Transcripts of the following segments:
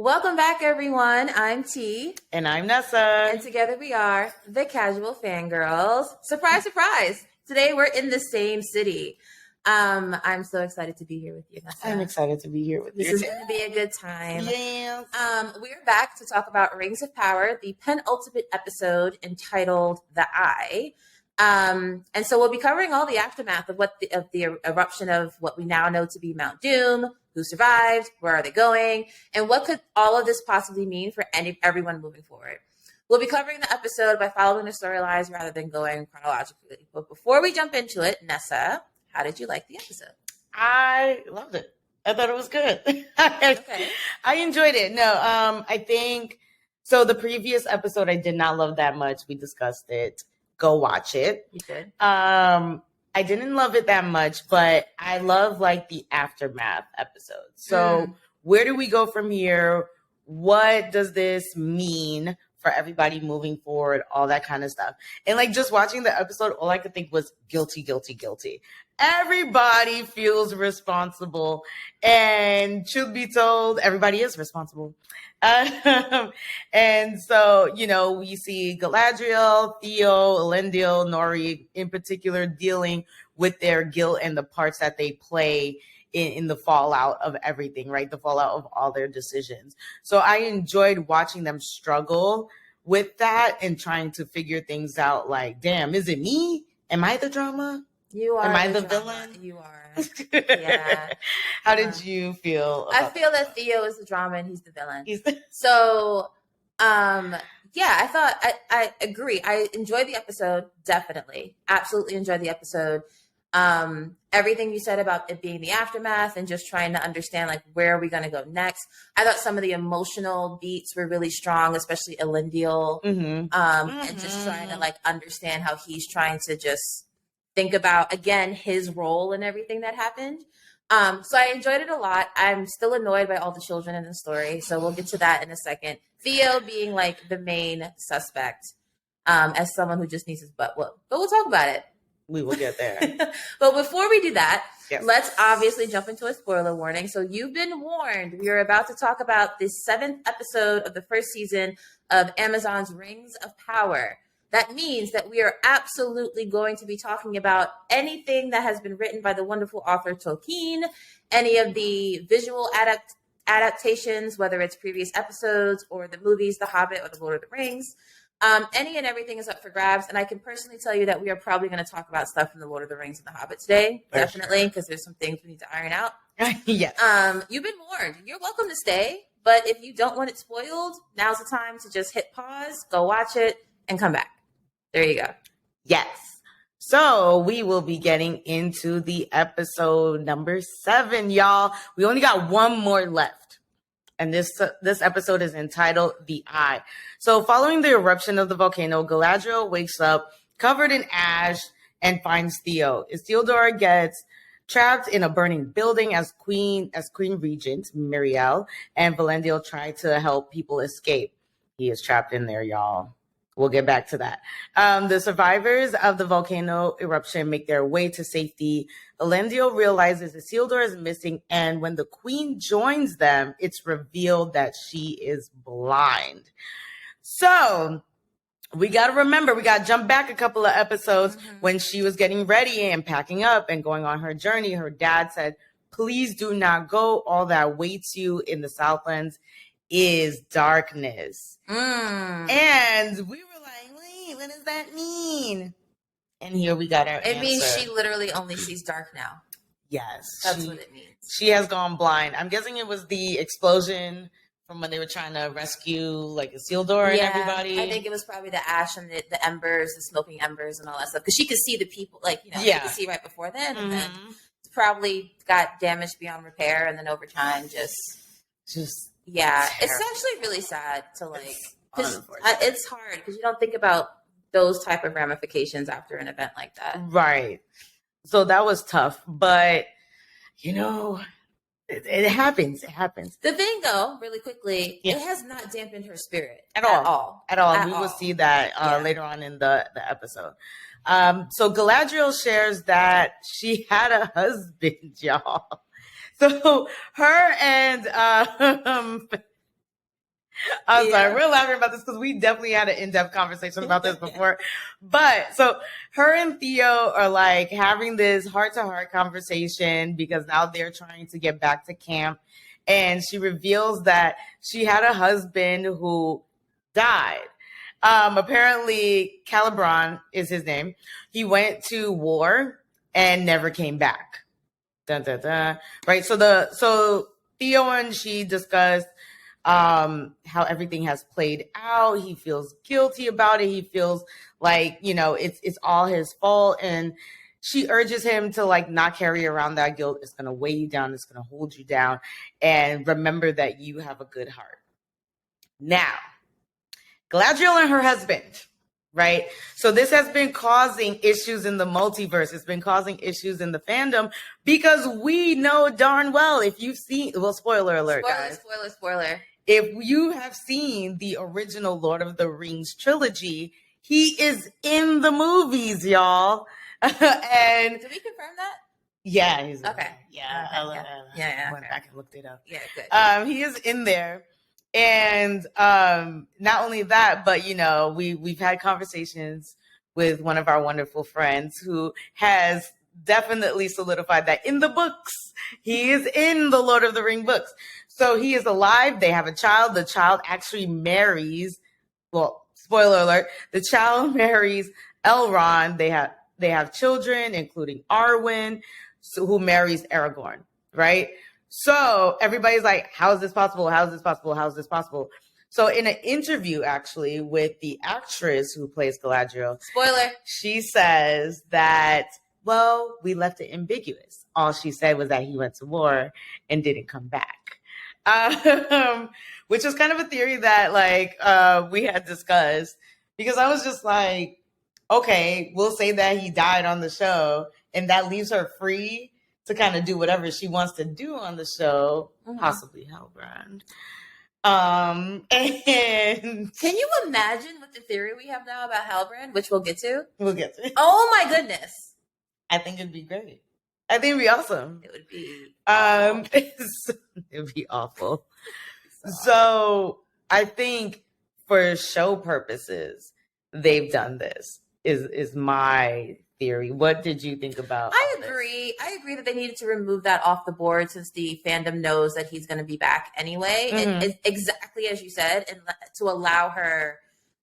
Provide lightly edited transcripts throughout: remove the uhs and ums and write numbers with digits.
Welcome back, everyone. I'm T. And I'm Nessa. And together we are the Casual Fangirls. Surprise, surprise. Today we're in the same city. I'm so excited to be here with you, Nessa. I'm excited to be here with you. This is going to be a good time. Yes. We're back to talk about Rings of Power, the penultimate episode entitled The Eye. And so we'll be covering all the aftermath of the eruption of what we now know to be Mount Doom, who survived, where are they going, and what could all of this possibly mean for everyone moving forward. We'll be covering the episode by following the storylines rather than going chronologically. But before we jump into it, Nessa, how did you like the episode? I loved it. I thought it was good. Okay. I enjoyed it. No, I think so. The previous episode I did not love that much. We discussed it. Go watch it. You did. I didn't love it that much, but I love like the aftermath episodes. So where do we go from here? What does this mean for everybody moving forward? All that kind of stuff. And like just watching the episode, all I could think was guilty, guilty, guilty. Everybody feels responsible. And truth be told, everybody is responsible. And so, we see Galadriel, Theo, Elendil, Nori in particular dealing with their guilt and the parts that they play in the fallout of everything, right? The fallout of all their decisions. So I enjoyed watching them struggle with that and trying to figure things out like, damn, is it me? Am I the drama? You are. Am I the drama. villain? You are. Yeah. How did you feel? I feel that Theo is the drama and he's the villain. I agree. I enjoyed the episode. Definitely. Absolutely enjoyed the episode. Everything you said about it being the aftermath and just trying to understand like where are we going to go next. I thought some of the emotional beats were really strong, especially Elendil, and just trying to like understand how he's trying to just think about again his role in everything that happened. So I enjoyed it a lot. I'm still annoyed by all the children in the story, so we'll get to that in a second. Theo being like the main suspect, as someone who just needs his butt whooped. But we'll talk about it. We will get there. But before we do that, yes, let's obviously jump into a spoiler warning. So you've been warned. We are about to talk about the 7th episode of the first season of Amazon's Rings of Power. That means that we are absolutely going to be talking about anything that has been written by the wonderful author Tolkien, any of the visual adaptations, whether it's previous episodes or the movies, The Hobbit or The Lord of the Rings. Any and everything is up for grabs. And I can personally tell you that we are probably going to talk about stuff from The Lord of the Rings and The Hobbit today. Definitely, because there's some things we need to iron out. Yes. You've been warned. You're welcome to stay. But if you don't want it spoiled, now's the time to just hit pause, go watch it, and come back. There you go. Yes. So we will be getting into the episode number 7, y'all. We only got one more left. And this episode is entitled The Eye. So following the eruption of the volcano, Galadriel wakes up covered in ash and finds Theo. Isildur gets trapped in a burning building as Queen Regent, Miriel, and Valendil try to help people escape. He is trapped in there, y'all. We'll get back to that. The survivors of the volcano eruption make their way to safety. Elendil realizes Isildur is missing, and when the queen joins them, it's revealed that she is blind. So we got to remember, we got to jump back a couple of episodes when she was getting ready and packing up and going on her journey. Her dad said, please do not go. All that waits you in the Southlands is darkness. And we were like, wait, what does that mean? And here we got our answer. It means she literally only sees dark now. Yes. That's what it means. She has gone blind. I'm guessing it was the explosion from when they were trying to rescue like Isildur and everybody. I think it was probably the ash and the embers, the smoking embers and all that stuff. Because she could see the people, she could see right before then. And then probably got damaged beyond repair. And then over time, it's actually really sad to it's hard because you don't think about those type of ramifications after an event like that. Right. So that was tough, but it happens. It happens. The thing though, really quickly, it has not dampened her spirit at all. We will see that later on in the episode. So Galadriel shares that she had a husband, y'all. So her and I'm sorry, we're laughing about this because we definitely had an in-depth conversation about this before. But so her and Theo are like having this heart-to-heart conversation because now they're trying to get back to camp. And she reveals that she had a husband who died. Apparently, Calibran is his name. He went to war and never came back. Dun, dun, dun. Right. So Theo and she discussed how everything has played out. He feels guilty about it. He feels like, it's all his fault. And she urges him to like not carry around that guilt. It's going to weigh you down. It's going to hold you down. And remember that you have a good heart. Now, Galadriel and her husband, right? So this has been causing issues in the multiverse. It's been causing issues in the fandom because we know darn well, if you've seen, well, spoiler alert, guys. Spoiler. If you have seen the original Lord of the Rings trilogy, he is in the movies, y'all. And did we confirm that? Yeah, he's okay. Yeah, I went back and looked it up. Yeah, good. He is in there. And not only that, but we've had conversations with one of our wonderful friends who has definitely solidified that in the books, he is in the Lord of the Ring books. So he is alive. They have a child. The child actually marries. Well, spoiler alert: the child marries Elrond. They have children, including Arwen, who marries Aragorn. Right. So everybody's like, how is this possible? How is this possible? How is this possible? So in an interview, actually, with the actress who plays Galadriel, spoiler, she says that, well, we left it ambiguous. All she said was that he went to war and didn't come back. Which is kind of a theory that we had discussed, because I was just like, okay, we'll say that he died on the show and that leaves her free to kind of do whatever she wants to do on the show, possibly Hellbrand. And can you imagine what the theory we have now about Hellbrand, which we'll get to? We'll get to. Oh my goodness. I think it'd be great. I think it'd be awesome. It would be it would be awful. So I think for show purposes, they've done this. Is my theory. What did you think about? I agree. I agree that they needed to remove that off the board since the fandom knows that he's going to be back anyway. And exactly as you said, and to allow her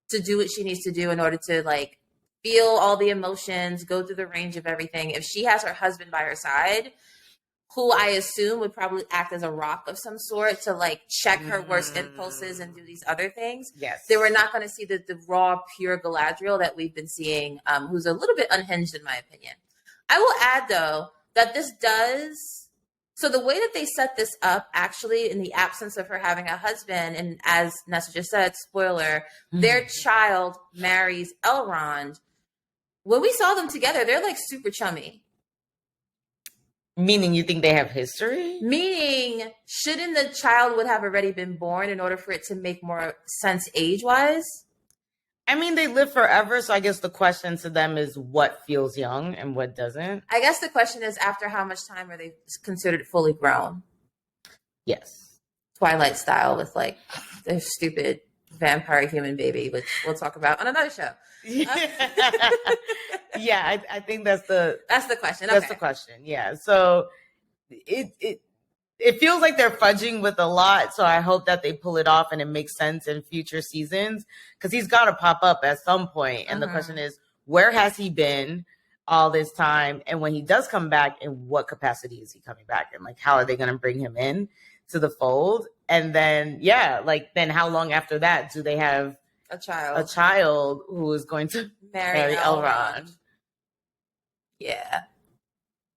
to do what she needs to do in order to like feel all the emotions, go through the range of everything. If she has her husband by her side, who I assume would probably act as a rock of some sort to like check her worst impulses and do these other things. Yes. They were not going to see the raw, pure Galadriel that we've been seeing, who's a little bit unhinged in my opinion. I will add though, that this does, so the way that they set this up actually in the absence of her having a husband, and as Nessa just said, spoiler, their child marries Elrond. When we saw them together, they're like super chummy. Meaning you think they have history? Meaning, shouldn't the child would have already been born in order for it to make more sense age-wise? I mean, they live forever, so I guess the question to them is what feels young and what doesn't. I guess the question is, after how much time are they considered fully grown? Yes. Twilight style with like their stupid vampire human baby, which we'll talk about on another show. Yeah, I think that's the question. That's the question. Yeah. So it feels like they're fudging with a lot. So I hope that they pull it off and it makes sense in future seasons, because he's got to pop up at some point. And the question is, where has he been all this time? And when he does come back, in what capacity is he coming back? And like, how are they going to bring him in to the fold? And then, then how long after that do they have a child who is going to marry Elrond? Yeah.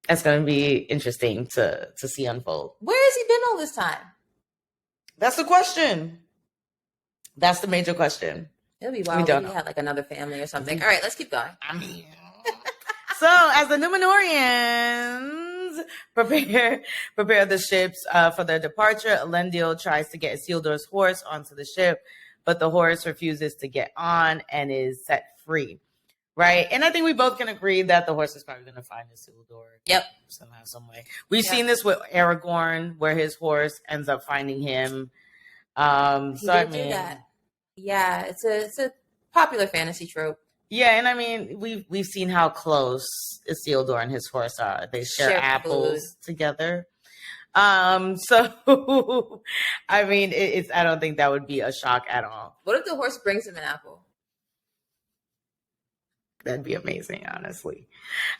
That's going to be interesting to see unfold. Where has he been all this time? That's the question. That's the major question. It'll be wild if he had like another family or something. All right, let's keep going. So, as the Númenóreans prepare the ships for their departure, Elendil tries to get Isildur's horse onto the ship, but the horse refuses to get on and is set free. Right. And I think we both can agree that the horse is probably going to find Isildur. Yep. Somehow, some way. We've seen this with Aragorn, where his horse ends up finding him. He did do that. Yeah, it's a popular fantasy trope. Yeah, and I mean we've seen how close Isildur and his horse are. They share apples together. So I mean it's I don't think that would be a shock at all. What if the horse brings him an apple? That'd be amazing, honestly.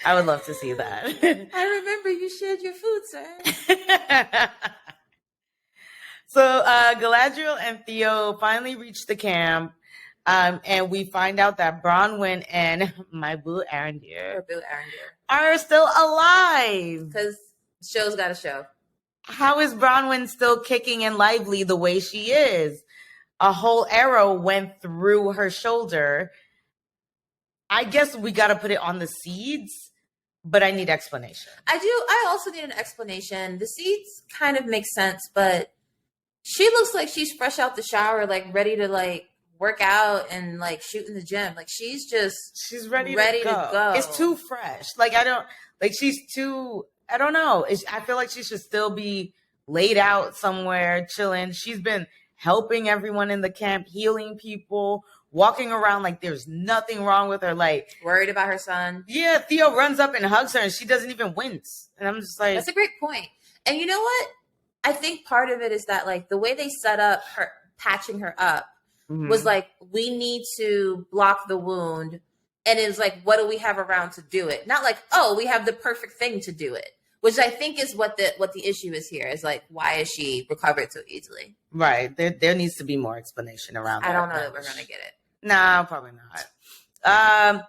I would love to see that. I remember you shared your food, sir. So Galadriel and Theo finally reach the camp. And we find out that Bronwyn and my boo Arendir are still alive. Because show's got a show. How is Bronwyn still kicking and lively the way she is? A whole arrow went through her shoulder. I guess we got to put it on the seeds, but I need explanation. I also need an explanation. The seeds kind of make sense, but she looks like she's fresh out the shower, like ready to like work out and like shoot in the gym. Like she's ready to go. It's too fresh. Like I don't know. I feel like she should still be laid out somewhere chilling. She's been helping everyone in the camp, healing people, walking around like there's nothing wrong with her, like worried about her son. Yeah, Theo runs up and hugs her and she doesn't even wince. And I'm just like, that's a great point. And you know what? I think part of it is that like the way they set up her patching her up was like, we need to block the wound. And it's like, what do we have around to do it? Not like, oh, we have the perfect thing to do it. Which I think is what the issue is here. Is like, why is she recovered so easily? Right. There needs to be more explanation around that. I don't know that we're going to get it. No, probably not.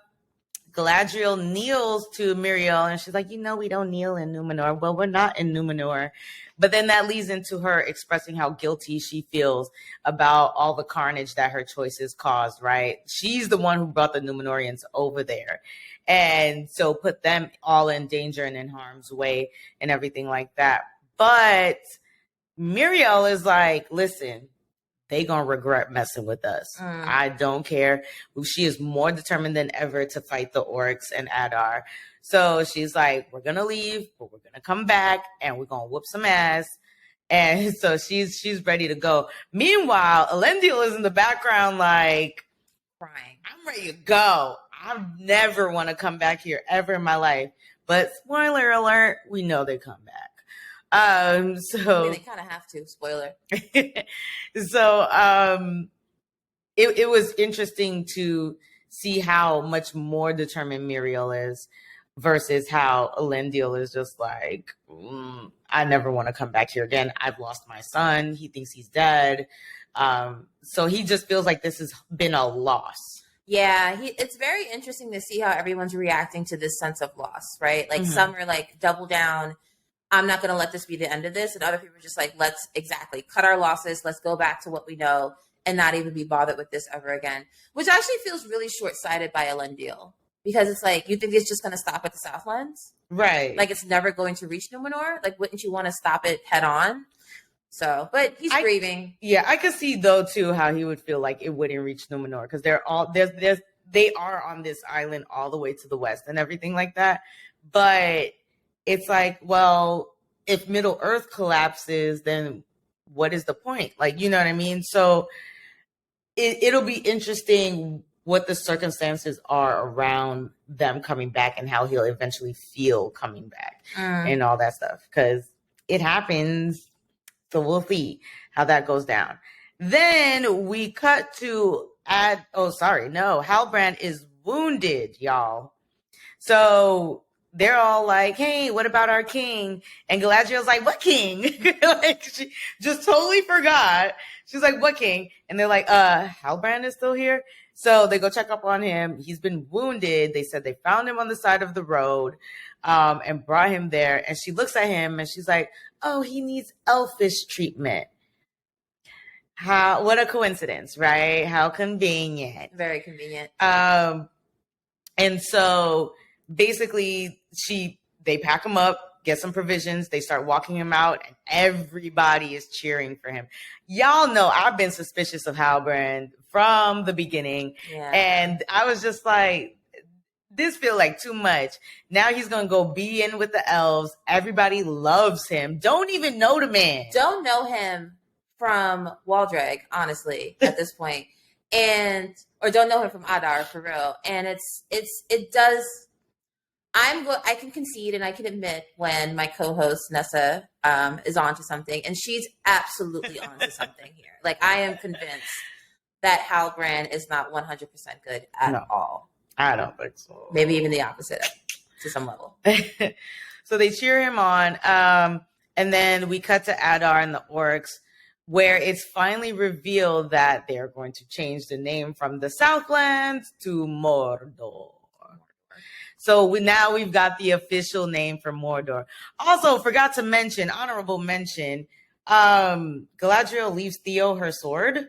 Galadriel kneels to Muriel and she's like, we don't kneel in Numenor. Well, we're not in Numenor. But then that leads into her expressing how guilty she feels about all the carnage that her choices caused, right? She's the one who brought the Numenorians over there. And so put them all in danger and in harm's way and everything like that. But Muriel is like, listen, they gonna regret messing with us. I don't care. She is more determined than ever to fight the orcs and Adar. So she's like, we're gonna leave, but we're gonna come back and we're gonna whoop some ass. And so she's ready to go. Meanwhile, Elendil is in the background like crying. I'm ready to go. I never want to come back here ever in my life. But spoiler alert, we know they come back. So I mean, they kind of have to. Spoiler. So it was interesting to see how much more determined Muriel is versus how Elendil is just like, I never want to come back here again. I've lost my son. He thinks he's dead. So he just feels like this has been a loss. Yeah, it's very interesting to see how everyone's reacting to this sense of loss, right? Like some are like, double down. I'm not going to let this be the end of this. And other people are just like, let's cut our losses. Let's go back to what we know and not even be bothered with this ever again, which actually feels really short-sighted by Elendil because it's like, you think it's just going to stop at the Southlands? Right. Like it's never going to reach Numenor? Like, wouldn't you want to stop it head on? So, but he's grieving. Yeah, I could see though too how he would feel like it wouldn't reach Numenor because they are on this island all the way to the west and everything like that. But it's like, well, if Middle Earth collapses, then what is the point? Like, you know what I mean? So it'll be interesting what the circumstances are around them coming back and how he'll eventually feel coming back and all that stuff because it happens. So we'll see how that goes down. Then we cut to Halbrand is wounded, y'all. So they're all like, hey, what about our king? And Galadriel's like, what king? Like she just totally forgot. She's like, what king? And they're like, Halbrand is still here. So they go check up on him. He's been wounded. They said they found him on the side of the road and brought him there. And she looks at him and she's like, oh, he needs elfish treatment. What a coincidence, right? How convenient. Very convenient. And so basically they pack him up, get some provisions, they start walking him out, and everybody is cheering for him. Y'all know I've been suspicious of Halbrand from the beginning. Yeah. And I was just like, this feels like too much. Now he's going to go be in with the elves. Everybody loves him. Don't even know the man. Don't know him from Waldrag, honestly, at this point, and or don't know him from Adar for real. And it does. I can concede and I can admit when my co-host Nessa is onto something, and she's absolutely onto something here. Like I am convinced that Halbrand is not 100% good at all. I don't think so. Maybe even the opposite to some level. So they cheer him on. And then we cut to Adar and the orcs, where it's finally revealed that they're going to change the name from the Southlands to Mordor. So now we've got the official name for Mordor. Also, forgot to mention, honorable mention, Galadriel leaves Theo her sword.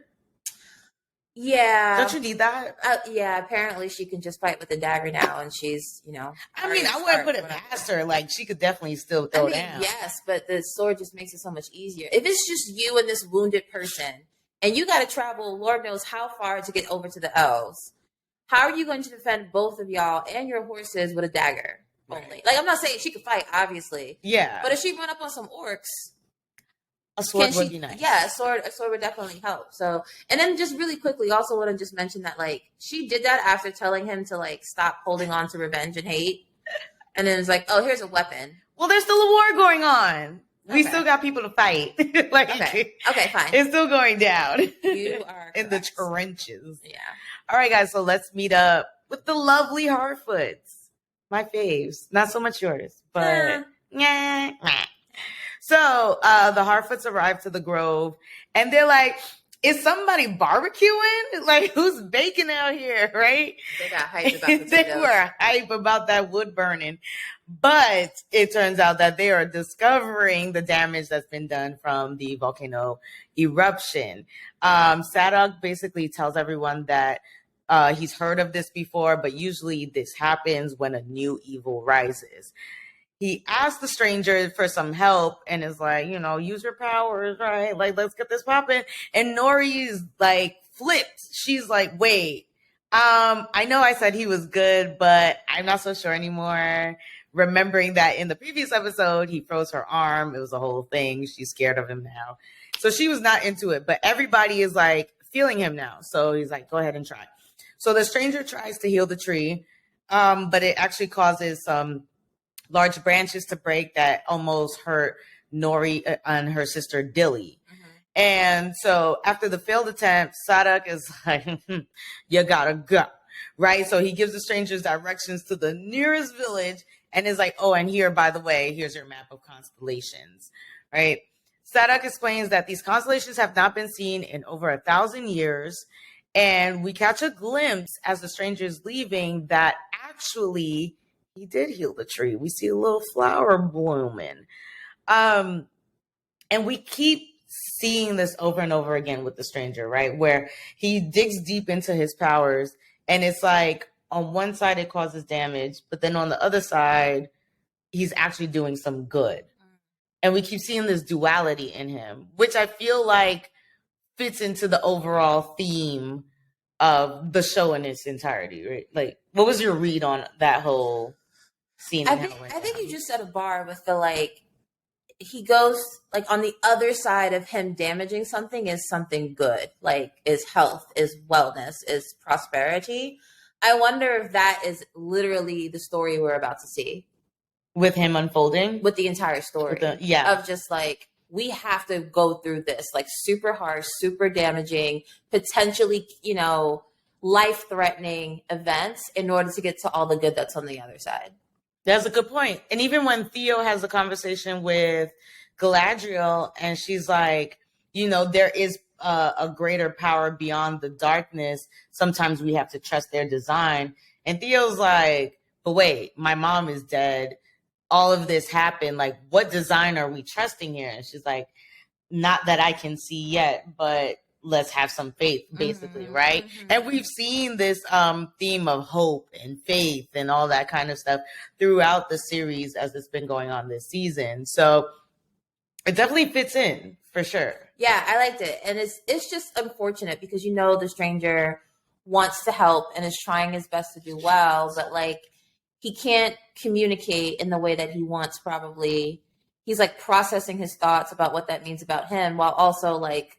Yeah. Don't you need that? Yeah, apparently she can just fight with a dagger now, and she's, I mean, I wouldn't put it past her. Like, she could definitely still throw down. Yes, but the sword just makes it so much easier. If it's just you and this wounded person, and you got to travel Lord knows how far to get over to the elves, how are you going to defend both of y'all and your horses with a dagger only? Right. Like, I'm not saying she could fight, obviously. Yeah. But if she run up on some orcs, a sword would be nice. Yeah, a sword would definitely help. So, and then just really quickly, also want to just mention that, like, she did that after telling him to, like, stop holding on to revenge and hate. And then it's like, oh, here's a weapon. Well, there's still a war going on. Okay. We still got people to fight. Like, okay, fine. It's still going down. You are in the trenches. Yeah. All right, guys. So let's meet up with the lovely Harfoots. My faves. Not so much yours, but yeah. So the Harfoots arrive to the Grove, and they're like, is somebody barbecuing? Like, who's baking out here, right? They got hype about the They were hype about that wood burning. But it turns out that they are discovering the damage that's been done from the volcano eruption. Sadok basically tells everyone that he's heard of this before, but usually this happens when a new evil rises. He asked the stranger for some help and is like, use your powers, right? Like, let's get this popping. And Nori's like flipped. She's like, wait, I know I said he was good, but I'm not so sure anymore. Remembering that in the previous episode, he froze her arm. It was a whole thing. She's scared of him now. So she was not into it, but everybody is like feeling him now. So he's like, go ahead and try. So the stranger tries to heal the tree, but it actually causes some large branches to break that almost hurt Nori and her sister Dilly. Mm-hmm. And so after the failed attempt, Sadok is like, you gotta go, right? So he gives the strangers directions to the nearest village and is like, oh, and here, by the way, here's your map of constellations, right? Sadok explains that these constellations have not been seen in over 1,000 years. And we catch a glimpse as the stranger is leaving that actually he did heal the tree. We see a little flower blooming. And we keep seeing this over and over again with the stranger, right? Where he digs deep into his powers and it's like on one side it causes damage, but then on the other side, he's actually doing some good. And we keep seeing this duality in him, which I feel like fits into the overall theme of the show in its entirety, right? Like, what was your read on that whole scene? I think you just set a bar with the, like, he goes, like, on the other side of him damaging something is something good, like, is health, is wellness, is prosperity. I wonder if that is literally the story we're about to see. With him unfolding? With the entire story. Of just, like, we have to go through this, like, super harsh, super damaging, potentially, life-threatening events in order to get to all the good that's on the other side. That's a good point. And even when Theo has a conversation with Galadriel and she's like, there is a greater power beyond the darkness. Sometimes we have to trust their design. And Theo's like, but wait, my mom is dead. All of this happened. Like, what design are we trusting here? And she's like, not that I can see yet, but let's have some faith, basically, mm-hmm, right? Mm-hmm. And we've seen this theme of hope and faith and all that kind of stuff throughout the series as it's been going on this season. So it definitely fits in for sure. Yeah, I liked it. And it's just unfortunate because the stranger wants to help and is trying his best to do well, but like he can't communicate in the way that he wants probably. He's like processing his thoughts about what that means about him while also like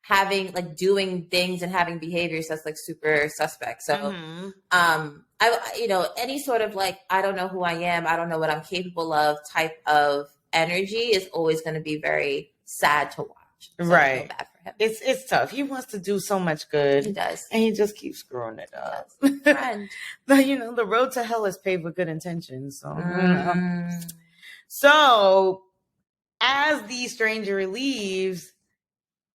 having like doing things and having behaviors that's like super suspect. So Mm-hmm. I any sort of like I don't know who I am, I don't know what I'm capable of type of energy is always going to be very sad to watch. So I feel Right. bad for him. It's tough. He wants to do so much good. He does. And he just keeps screwing it up. Friend. But the road to hell is paved with good intentions. So, So as the stranger leaves,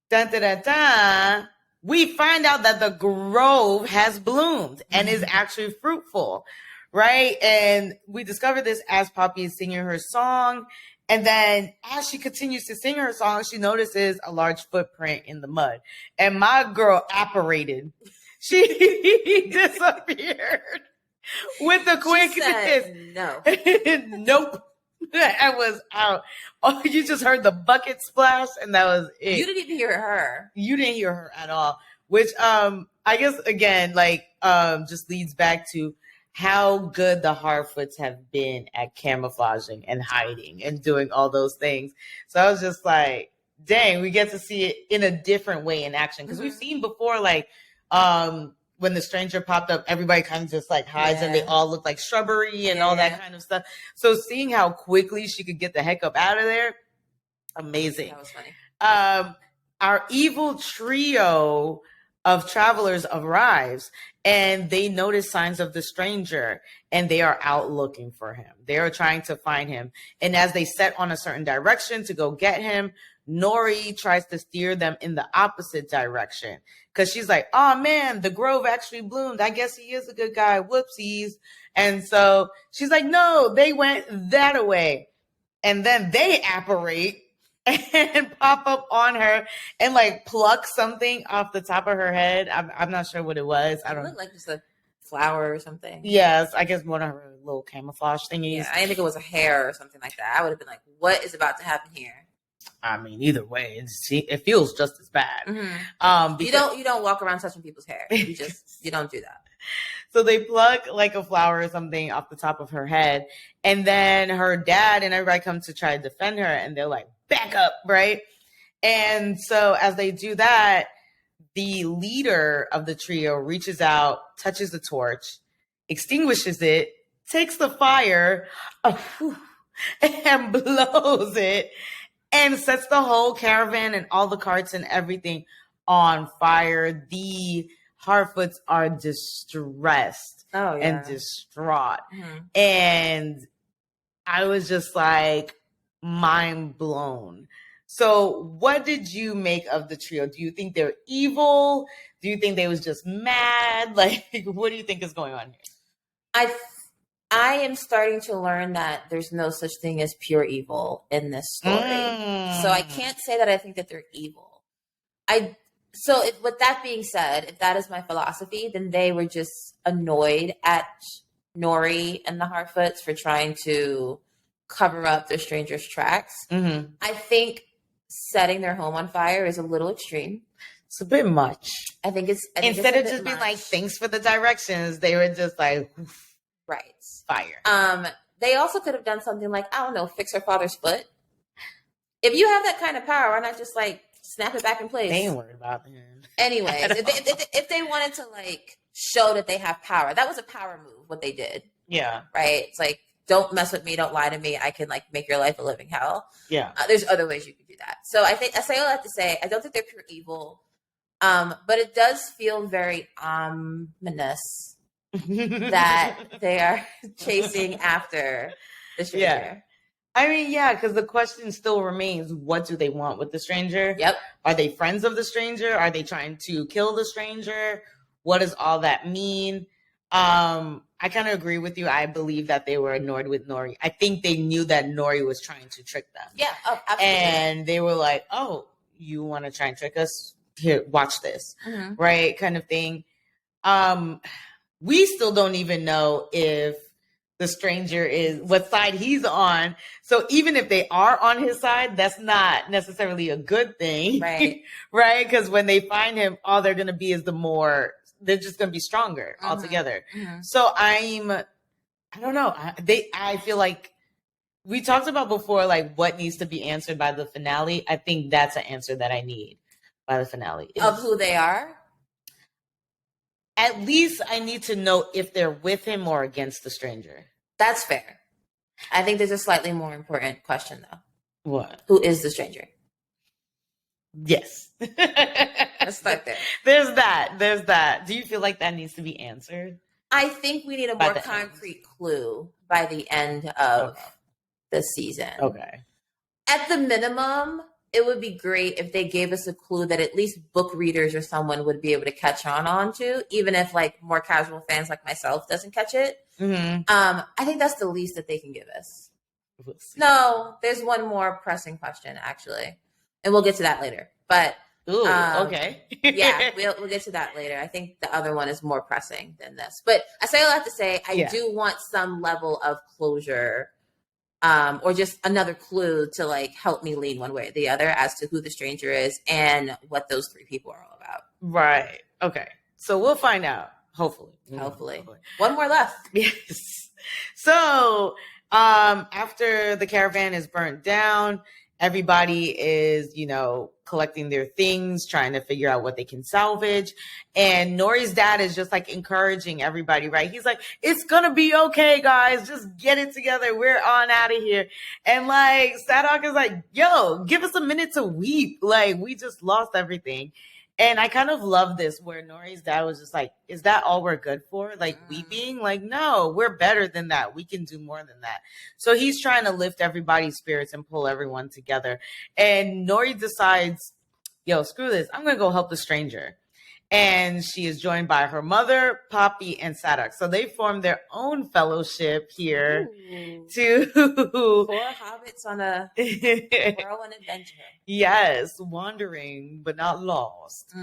dun, dun, dun, dun, we find out that the grove has bloomed and is actually fruitful, right? And we discover this as Poppy is singing her song. And then as she continues to sing her song, she notices a large footprint in the mud. And my girl apparated. She disappeared with the quickness. No. Nope. I was out. Oh, you just heard the bucket splash, and that was it. You didn't even hear her. You didn't hear her at all. Which I guess again, just leads back to how good the Harfoots have been at camouflaging and hiding and doing all those things. So I was just like, dang, we get to see it in a different way in action. Because we've seen before, when the stranger popped up, everybody kind of just like hides and they all look like shrubbery and all that kind of stuff. So seeing how quickly she could get the heck up out of there, amazing. That was funny. Our evil trio of travelers arrives and they notice signs of the stranger and they are out looking for him. They are trying to find him. And as they set on a certain direction to go get him, Nori tries to steer them in the opposite direction because she's like, oh man, the grove actually bloomed. I guess he is a good guy. Whoopsies. And so she's like, no, they went that way. And then they apparate and pop up on her and like pluck something off the top of her head. I'm not sure what it was. I don't know. Like just a flower or something. Yes, I guess one of her little camouflage thingies. Yeah, I didn't think it was a hair or something like that. I would have been like, what is about to happen here? I mean, either way, it feels just as bad. Mm-hmm. You don't walk around touching people's hair. You don't do that. So they pluck like a flower or something off the top of her head, and then her dad and everybody come to try to defend her, and they're like, back up, right? And so as they do that, the leader of the trio reaches out, touches the torch, extinguishes it, takes the fire, and blows it, and sets the whole caravan and all the carts and everything on fire. The Harfoots are distressed and distraught. Mm-hmm. And I was just like mind blown. So what did you make of the trio? Do you think they're evil? Do you think they was just mad? Like, what do you think is going on here? I am starting to learn that there's no such thing as pure evil in this story. So I can't say that I think that they're evil. With that being said, if that is my philosophy, then they were just annoyed at Nori and the Harfoots for trying to cover up their stranger's tracks. Mm-hmm. I think setting their home on fire is a little extreme. It's a bit much. I think instead of just being like, thanks for the directions, they were just like, right, fire. They also could have done something like, I don't know, fix her father's foot. If you have that kind of power, why not just like snap it back in place? They ain't worried about him. Anyways, if they wanted to like show that they have power, that was a power move. What they did, yeah, right. It's like, don't mess with me, don't lie to me. I can like make your life a living hell. Yeah, there's other ways you can do that. So I say all that to say, I don't think they're pure evil, but it does feel very ominous that they are chasing after the stranger. Yeah. I mean, yeah, because the question still remains, what do they want with the stranger? Yep. Are they friends of the stranger? Are they trying to kill the stranger? What does all that mean? I kind of agree with you. I believe that they were annoyed with Nori. I think they knew that Nori was trying to trick them. Yeah, absolutely. And they were like, oh, you want to try and trick us? Here, watch this. Mm-hmm. Right? Kind of thing. We still don't even know if the stranger is what side he's on. So even if they are on his side, that's not necessarily a good thing. Right. Right? Because when they find him, all they're going to be is they're just going to be stronger altogether. Mm-hmm. So I don't know. I feel like we talked about before, like what needs to be answered by the finale. I think that's an answer that I need. by the finale. Of who they are? At least I need to know if they're with him or against the stranger. That's fair. I think there's a slightly more important question, though. What? Who is the stranger? Yes. Let's start there. There's that. Do you feel like that needs to be answered? I think we need a more concrete clue by the end of the season. Okay. At the minimum, it would be great if they gave us a clue that at least book readers or someone would be able to catch on to, even if like more casual fans like myself doesn't catch it. Mm-hmm. I think that's the least that they can give us. No, there's one more pressing question actually, and we'll get to that later. But okay. Yeah, we'll get to that later. I think the other one is more pressing than this. But I say all that to say, I do want some level of closure, or just another clue to like help me lean one way or the other as to who the stranger is and what those three people are all about. Right. Okay. So we'll find out. Hopefully. One more left. Yes. So after the caravan is burnt down, everybody is, collecting their things, trying to figure out what they can salvage. And Nori's dad is just like encouraging everybody, right? He's like, it's going to be okay, guys. Just get it together. We're on out of here. And like, Sadok is like, yo, give us a minute to weep. Like, we just lost everything. And I kind of love this where Nori's dad was just like, is that all we're good for? Like weeping? Like, no, we're better than that. We can do more than that. So he's trying to lift everybody's spirits and pull everyone together. And Nori decides, yo, screw this. I'm going to go help the stranger. And she is joined by her mother, Poppy, and Sadok. So they form their own fellowship here. To 4 hobbits on a whirlwind adventure. Yes, wandering but not lost.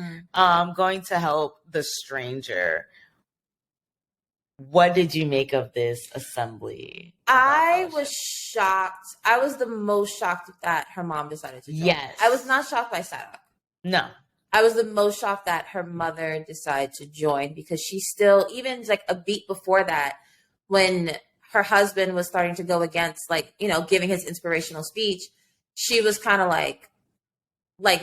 Going to help the stranger. What did you make of this assembly? I was shocked. I was the most shocked that her mom decided to join. Yes. I was not shocked by Sadok. No. I was the most shocked that her mother decided to join because she still, even like a beat before that, when her husband was starting to go against, like, giving his inspirational speech, she was kind of like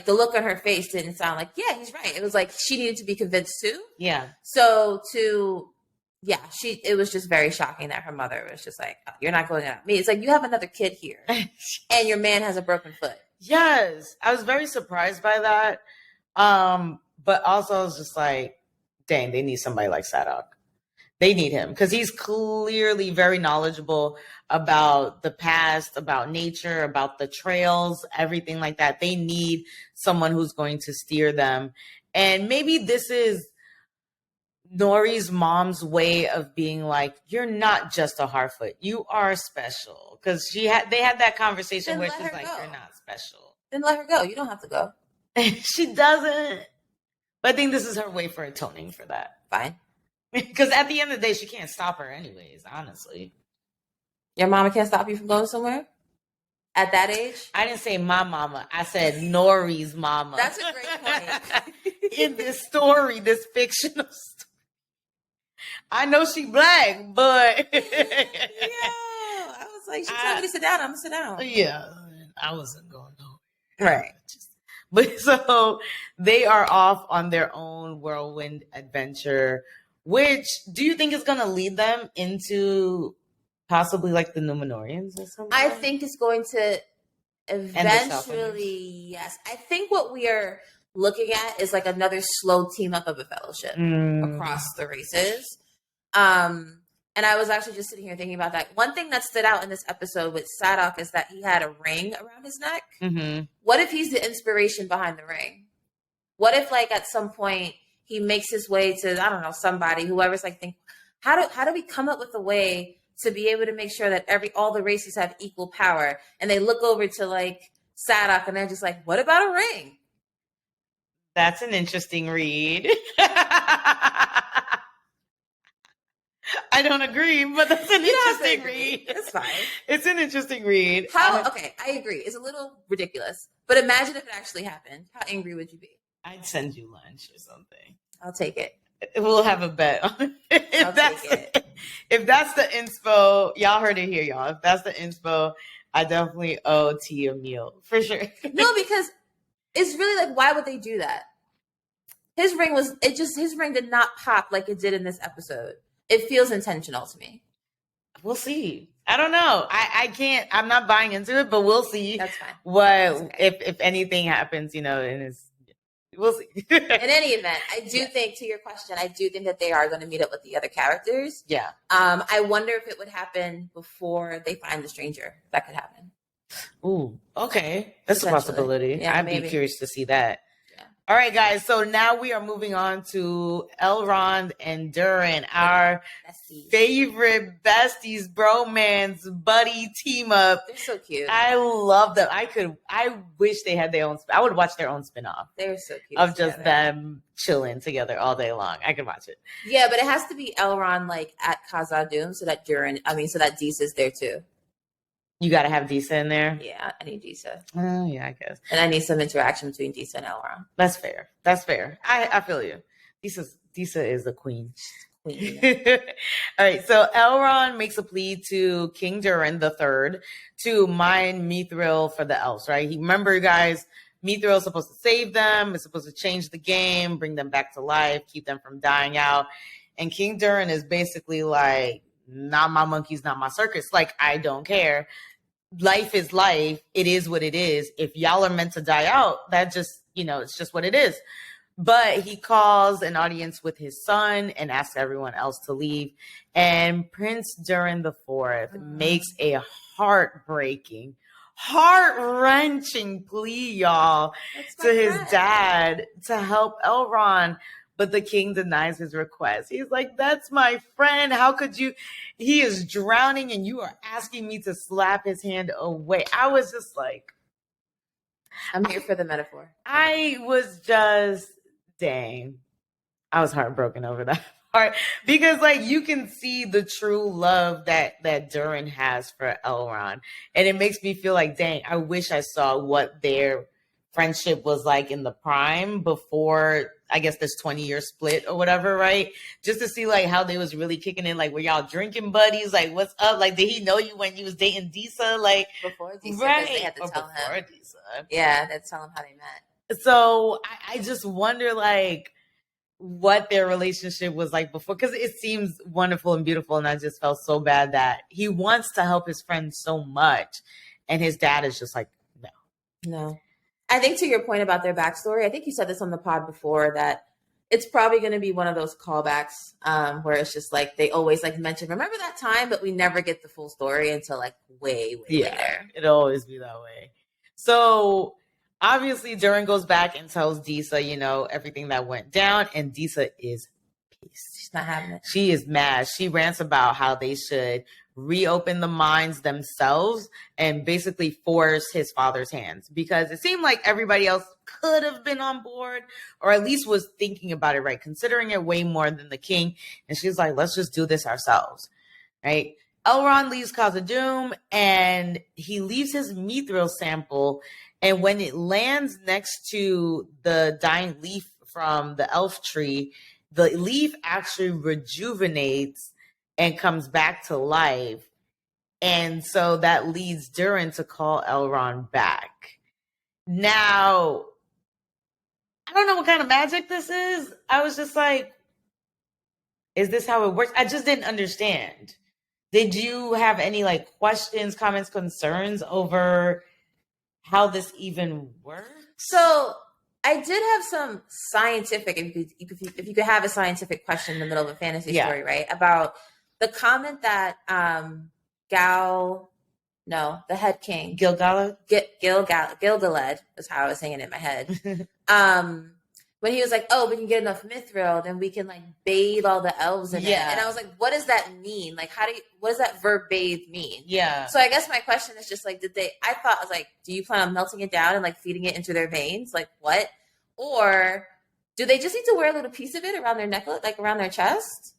the look on her face didn't sound like, yeah, he's right. It was like she needed to be convinced too. Yeah. So it was just very shocking that her mother was just like, oh, you're not going out with me. It's like, you have another kid here and your man has a broken foot. Yes. I was very surprised by that. But also I was just like, dang, they need somebody like Sadok. They need him because he's clearly very knowledgeable about the past, about nature, about the trails, everything like that. They need someone who's going to steer them. And maybe this is Nori's mom's way of being like, you're not just a Harfoot. You are special. Because they had that conversation where she's like, you're not special. Then let her go. You don't have to go. She doesn't. But I think this is her way for atoning for that. Fine. Because at the end of the day, she can't stop her anyways, honestly. Your mama can't stop you from going somewhere? At that age? I didn't say my mama. I said Nori's mama. That's a great point. In this story, this fictional story. I know she black, but... Yeah. I was like, she told me to sit down. I'm going to sit down. Yeah. I wasn't going nowhere. Right. But so they are off on their own whirlwind adventure, which do you think is going to lead them into possibly like the Numenorians or something? I think it's going to eventually, yes. I think what we are looking at is like another slow team up of a fellowship across the races. And I was actually just sitting here thinking about that. One thing that stood out in this episode with Sadok is that he had a ring around his neck. Mm-hmm. What if he's the inspiration behind the ring? What if, like, at some point he makes his way to, I don't know, somebody, whoever's like, how do we come up with a way to be able to make sure that all the races have equal power? And they look over to like Sadok and they're just like, what about a ring? That's an interesting read. I don't agree, but that's an interesting read. It's fine. It's an interesting read. Okay, I agree. It's a little ridiculous. But imagine if it actually happened. How angry would you be? I'd send you lunch or something. I'll take it. We'll have a bet on it. If that's the inspo, y'all heard it here, y'all. If that's the inspo, I definitely owe T a meal. For sure. No, because it's really like, why would they do that? His ring did not pop like it did in this episode. It feels intentional to me. We'll see. I don't know. I can't. I'm not buying into it, but we'll see. That's fine. What That's okay. if anything happens? You know, and it's we'll see. In any event, I do think, to your question, I do think that they are going to meet up with the other characters. Yeah. I wonder if it would happen before they find the stranger. That could happen. Ooh. Okay, that's a possibility. Yeah, I'd maybe. be curious to see that. All right, guys. So now we are moving on to Elrond and Durin, our favorite besties, bromance, buddy team up. They're so cute. I love them. I wish they had their own. I would watch their own spinoff. They're so cute of just them chilling together all day long. I could watch it. Yeah, but it has to be Elrond like at Khazad-dûm, so that Disa is there too. You got to have Disa in there? Yeah, I need Disa. Oh, yeah, I guess. And I need some interaction between Disa and Elrond. That's fair. That's fair. I feel you. Disa is the queen. All right, so Elrond makes a plea to King Durin III to mine Mithril for the elves, right? Remember, guys, Mithril is supposed to save them. It's supposed to change the game, bring them back to life, keep them from dying out. And King Durin is basically like, not my monkeys, not my circus. Like, I don't care. Life is life. It is what it is. If y'all are meant to die out, that just, it's just what it is. But he calls an audience with his son and asks everyone else to leave. And Prince Durin IV makes a heartbreaking, heart-wrenching plea, y'all, to his dad to help Elrond. But the king denies his request. He's like, that's my friend. How could you? He is drowning and you are asking me to slap his hand away. I was just like, I'm here for the metaphor. I was just, dang. I was heartbroken over that part. Because like you can see the true love that Durin has for Elrond. And it makes me feel like, dang, I wish I saw what their friendship was like in the prime before, I guess, this 20-year split or whatever, right? Just to see like how they was really kicking in, like, were y'all drinking buddies? Like, what's up? Like, did he know you when you was dating Disa? Like, before Disa, right? They had to tell him. Disa. Yeah, they tell him how they met. So I just wonder, like, what their relationship was like before, because it seems wonderful and beautiful, and I just felt so bad that he wants to help his friend so much, and his dad is just like, no. I think to your point about their backstory, I think you said this on the pod before, that it's probably going to be one of those callbacks where it's just like they always like mention, remember that time, but we never get the full story until like way later. It'll always be that way. So obviously Durin goes back and tells Disa, everything that went down, and Disa is pissed. She's not having it. She is mad. She rants about how they should reopen the mines themselves and basically force his father's hands, because it seemed like everybody else could have been on board, or at least was thinking about it, right? Considering it way more than the king. And she's like, let's just do this ourselves, right? Elrond leaves Khazad-dûm and he leaves his mithril sample. And when it lands next to the dying leaf from the elf tree, the leaf actually rejuvenates and comes back to life. And so that leads Durin to call Elrond back. Now, I don't know what kind of magic this is. I was just like, is this how it works? I just didn't understand. Did you have any like questions, comments, concerns over how this even works? So I did have some scientific, if you could have a scientific question in the middle of a fantasy story, right? About the comment that the head king, Gilgalad is how I was saying it in my head. When he was like, "Oh, we can get enough mithril, then we can like bathe all the elves in it." And I was like, "What does that mean? Like, what does that verb bathe mean?" Yeah. So I guess my question is just like, I was like, do you plan on melting it down and like feeding it into their veins? Like what? Or do they just need to wear a little piece of it around their necklace, like around their chest?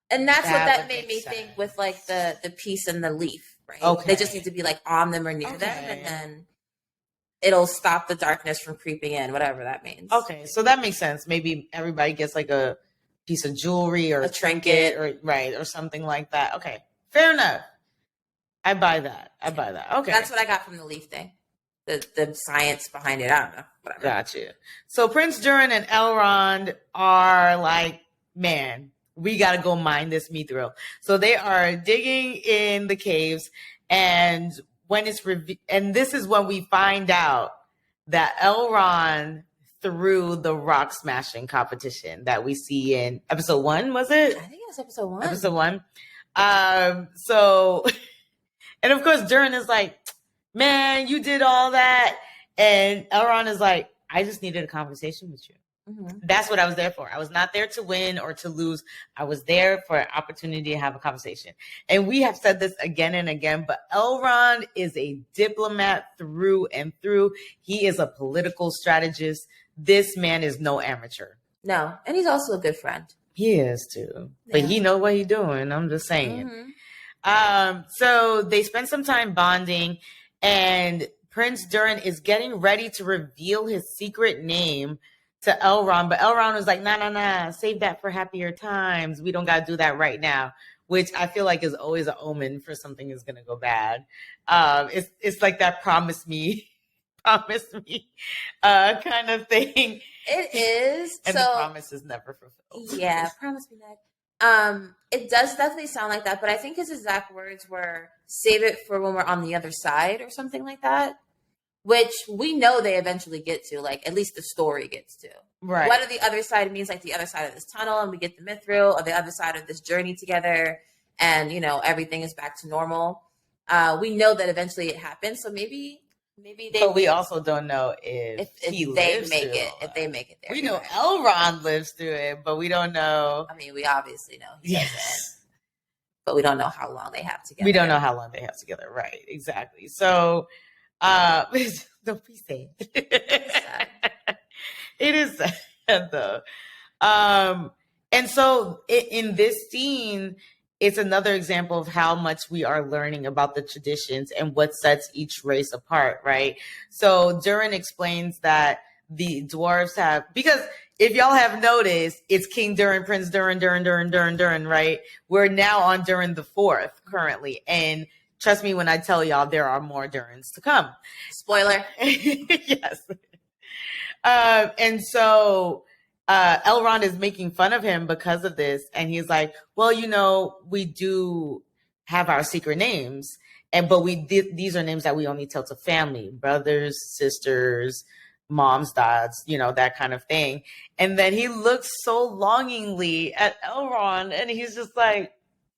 And that's what that made me think with like the piece and the leaf, right? Okay. They just need to be like on them or near them, and then it'll stop the darkness from creeping in, whatever that means. Okay, so that makes sense. Maybe everybody gets like a piece of jewelry or a trinket or something like that. Okay, fair enough. I buy that. Okay, that's what I got from the leaf thing. the science behind it. I don't know. Whatever. Gotcha. So Prince Durin and Elrond are like, man, we got to go mine this mithril. So they are digging in the caves, and when it's and this is when we find out that Elrond threw the rock smashing competition that we see in episode 1, was it? I think it was episode 1. Episode 1. So, and of course, Durin is like, man, you did all that. And Elrond is like, I just needed a conversation with you. Mm-hmm. That's what I was there for. I was not there to win or to lose. I was there for an opportunity to have a conversation. And we have said this again and again, but Elrond is a diplomat through and through. He is a political strategist. This man is no amateur. No. And he's also a good friend. He is too. Yeah. But he knows what he's doing. I'm just saying. Mm-hmm. So they spend some time bonding, and Prince Durin is getting ready to reveal his secret name to Elrond, but Elrond was like, nah, save that for happier times. We don't got to do that right now, which I feel like is always an omen for something is going to go bad. It's like that promise me kind of thing. It is. And the promise is never fulfilled. Yeah, promise me that. It does definitely sound like that, but I think his exact words were save it for when we're on the other side or something like that, which we know they eventually get to, like at least the story gets to. Right. Whether the other side means like the other side of this tunnel and we get the mithril, or the other side of this journey together and, you know, everything is back to normal. We know that eventually it happens. So maybe they. But we also don't know if they make it there. We know Elrond lives through it, but we don't know. I mean, we obviously know he doesn't, but we don't know how long they have together. We don't know how long they have together, right? Exactly. So, don't be sad. It is sad though. And so in this scene, it's another example of how much we are learning about the traditions and what sets each race apart, right? So Durin explains that the dwarves have, because if y'all have noticed, it's King Durin, Prince Durin, right? We're now on Durin the Fourth currently. And trust me when I tell y'all there are more Durins to come. Spoiler. Yes. And so Elrond is making fun of him because of this. And he's like, well, you know, we do have our secret names. But these are names that we only tell to family, brothers, sisters, moms, dads, you know, that kind of thing. And then he looks so longingly at Elrond and he's just like,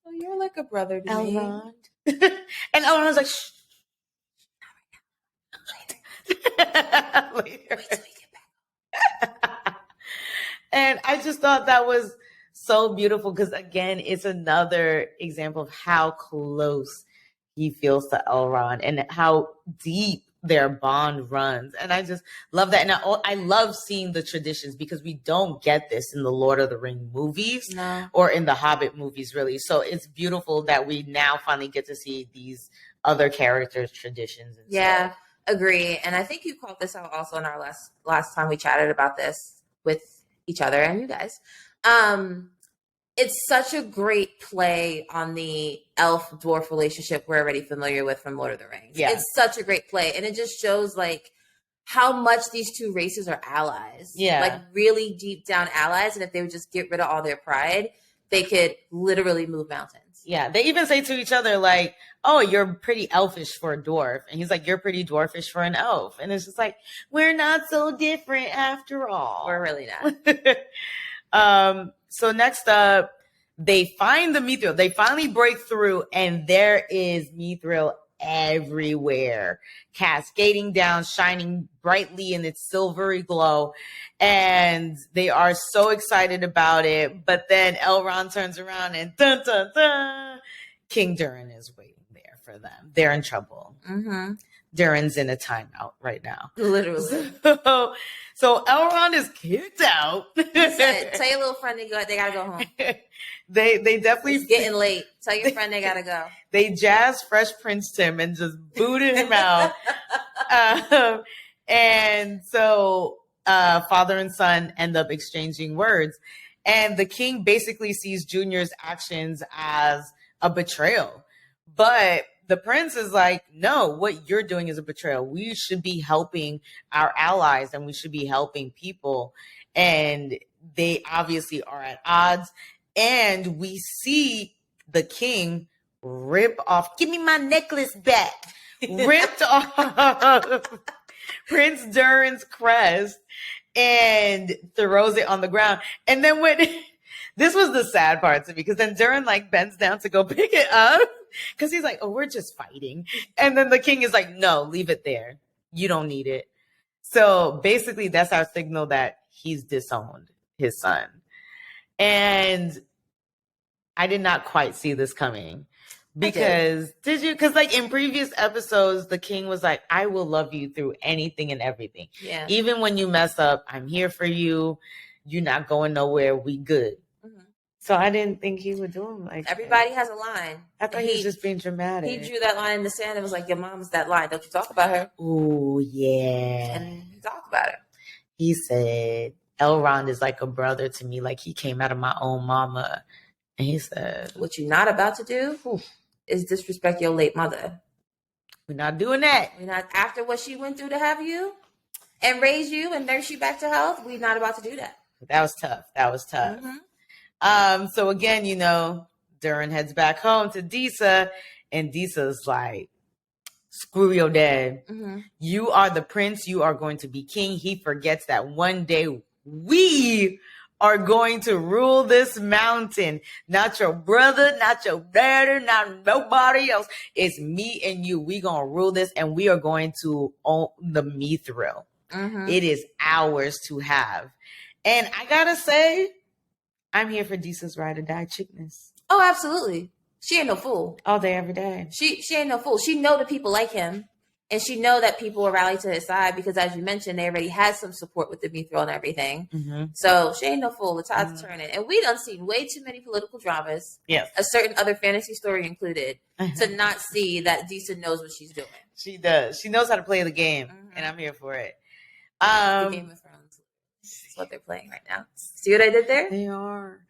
oh, you're like a brother to Elrond. Me. And Elrond's like, shh. Later. Wait till we get back. And I just thought that was so beautiful because, again, it's another example of how close he feels to Elrond and how deep their bond runs. And I just love that. And I love seeing the traditions because we don't get this in the Lord of the Ring movies or in the Hobbit movies, really. So it's beautiful that we now finally get to see these other characters' traditions. And yeah, agree. And I think you called this out also in our last time we chatted about this with each other and you guys. It's such a great play on the elf-dwarf relationship we're already familiar with from Lord of the Rings. Yeah. It's such a great play. And it just shows, like, how much these two races are allies. Yeah. Like, really deep down allies. And if they would just get rid of all their pride, they could literally move mountains. Yeah. They even say to each other, like, oh, you're pretty elfish for a dwarf. And he's like, you're pretty dwarfish for an elf. And it's just like, we're not so different after all. We're really not. So next up, they find the mithril. They finally break through, and there is mithril everywhere, cascading down, shining brightly in its silvery glow. And they are so excited about it. But then Elrond turns around and dun, dun, dun, King Durin is waiting there for them. They're in trouble. Mm-hmm. Durin's in a timeout right now. Literally. So Elrond is kicked out. Tell your little friend they gotta go home. They definitely it's getting late. Tell your friend they gotta go. They jazzed Fresh Prince him and just booted him out. And so father and son end up exchanging words. And the king basically sees Junior's actions as a betrayal. But the prince is like, no, what you're doing is a betrayal. We should be helping our allies and we should be helping people. And they obviously are at odds. And we see the king rip off, give me my necklace back, ripped off Prince Durin's crest and throws it on the ground. And then when this was the sad part to me, because then Durin like bends down to go pick it up because he's like, oh, we're just fighting. And then the king is like, no, leave it there. You don't need it. So basically that's our signal that he's disowned his son. And I did not quite see this coming. Because did you? Because like in previous episodes, the king was like, I will love you through anything and everything. Yeah. Even when you mess up, I'm here for you. You're not going nowhere. We good. Mm-hmm. So I didn't think he would do him like everybody has a line. I thought he was just being dramatic. He drew that line in the sand and was like, your mom's that line. Don't you talk about her? Oh, yeah. And he talked about it. He said, Elrond is like a brother to me. Like he came out of my own mama. And he said, what you're not about to do is disrespect your late mother. We're not doing that. We're not, after what she went through to have you and raise you and nurse you back to health, we're not about to do that. That was tough. Mm-hmm. So again, you know, Durin heads back home to Disa, and Disa's like, screw your dad. Mm-hmm. You are the prince. You are going to be king. He forgets that one day we are going to rule this mountain. Not your brother, not your daddy, not nobody else. It's me and you. We gonna rule this, and we are going to own the Mithril. Mm-hmm. It is ours to have. And I gotta say, I'm here for Disa's ride or die chickness. Oh, absolutely. She ain't no fool. All day, every day. She ain't no fool. She know the people like him. And she know that people will rally to his side because, as you mentioned, they already had some support with the Mithril and everything. Mm-hmm. So she ain't no fool. The tide's turning. And we done seen way too many political dramas. Yes. A certain other fantasy story included, to not see that Disa knows what she's doing. She does. She knows how to play the game. Mm-hmm. And I'm here for it. The Game of Thrones. That's what they're playing right now. See what I did there? They are.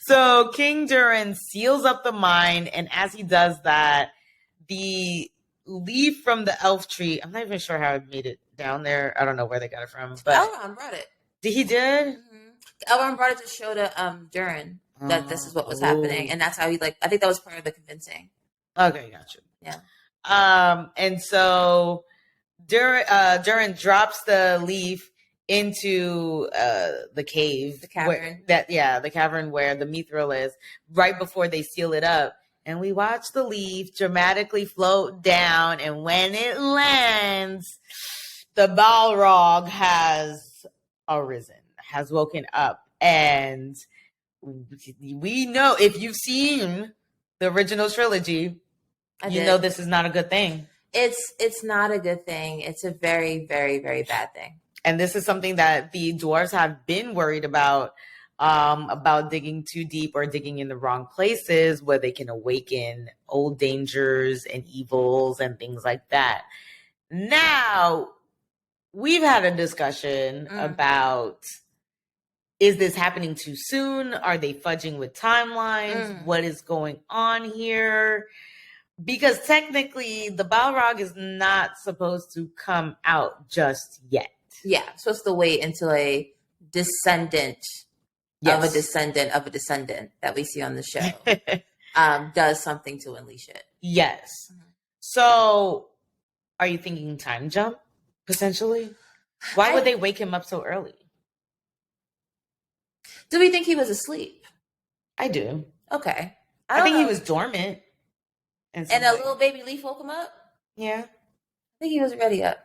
So King Durin seals up the mine. And as he does that, the leaf from the elf tree. I'm not even sure how it made it down there. I don't know where they got it from. But Elrond brought it. He did? Mm-hmm. Elrond brought it to show to Durin that this is what was happening. And that's how he I think that was part of the convincing. Okay, gotcha. Yeah. And so Durin drops the leaf into the cave. The cavern. The cavern where the Mithril is, right before they seal it up. And we watch the leaf dramatically float down. And when it lands, the Balrog has arisen, has woken up. And we know, if you've seen the original trilogy, you know this is not a good thing. It's not a good thing. It's a very, very, very bad thing. And this is something that the dwarves have been worried about digging too deep or digging in the wrong places where they can awaken old dangers and evils and things like that. Now, we've had a discussion about, is this happening too soon? Are they fudging with timelines? What is going on here? Because technically, the Balrog is not supposed to come out just yet. Yeah, supposed to wait until a descendant of a descendant of a descendant that we see on the show does something to unleash it. Yes. Mm-hmm. So are you thinking time jump, potentially? Why would they wake him up so early? Do we think he was asleep? I do. Okay. I think he was dormant. And a little baby leaf woke him up? Yeah. I think he was already up.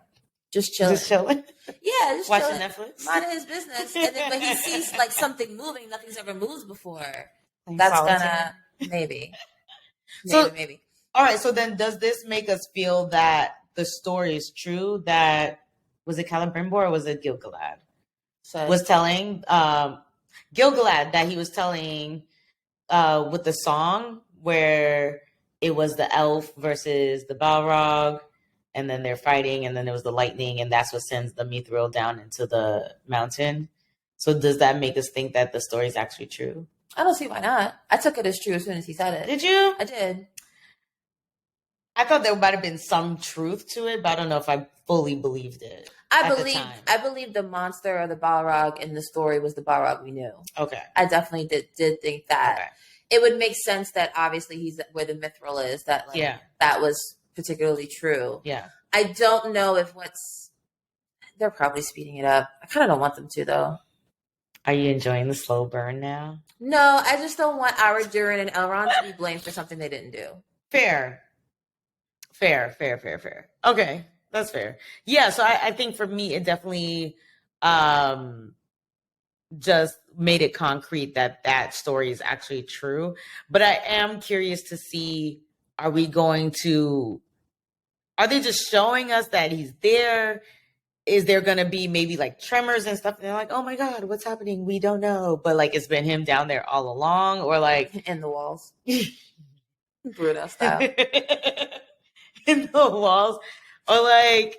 Just chilling. Just chilling? Yeah, just watching chilling. Netflix. Minding his business. And then when he sees like something moving, nothing's ever moved before. Like that's solitude. gonna maybe. Maybe. All right, so then does this make us feel that the story is true? That was it Celebrimbor or was it Gil-galad? Was telling Gil-galad that he was telling with the song where it was the elf versus the Balrog, and then they're fighting, and then there was the lightning, and that's what sends the Mithril down into the mountain. So does that make us think that the story is actually true? I don't see why not. I took it as true as soon as he said it. Did you? I did. I thought there might have been some truth to it, but I don't know if I fully believed it at the time. I believe the monster or the Balrog in the story was the Balrog we knew. Okay. I definitely did think that. Okay. It would make sense that obviously he's where the mithril is, that like that was particularly true. Yeah. I don't know if they're probably speeding it up. I kind of don't want them to though. Are you enjoying the slow burn now? No, I just don't want our Durin and Elrond to be blamed for something they didn't do. Fair. Okay, that's fair. Yeah, so I think for me, it definitely just made it concrete that story is actually true. But I am curious to see, are they just showing us that he's there? Is there going to be maybe like tremors and stuff? And they're like, oh my God, what's happening? We don't know. But like, it's been him down there all along, or like in the walls. Bruno style. In the walls, or like,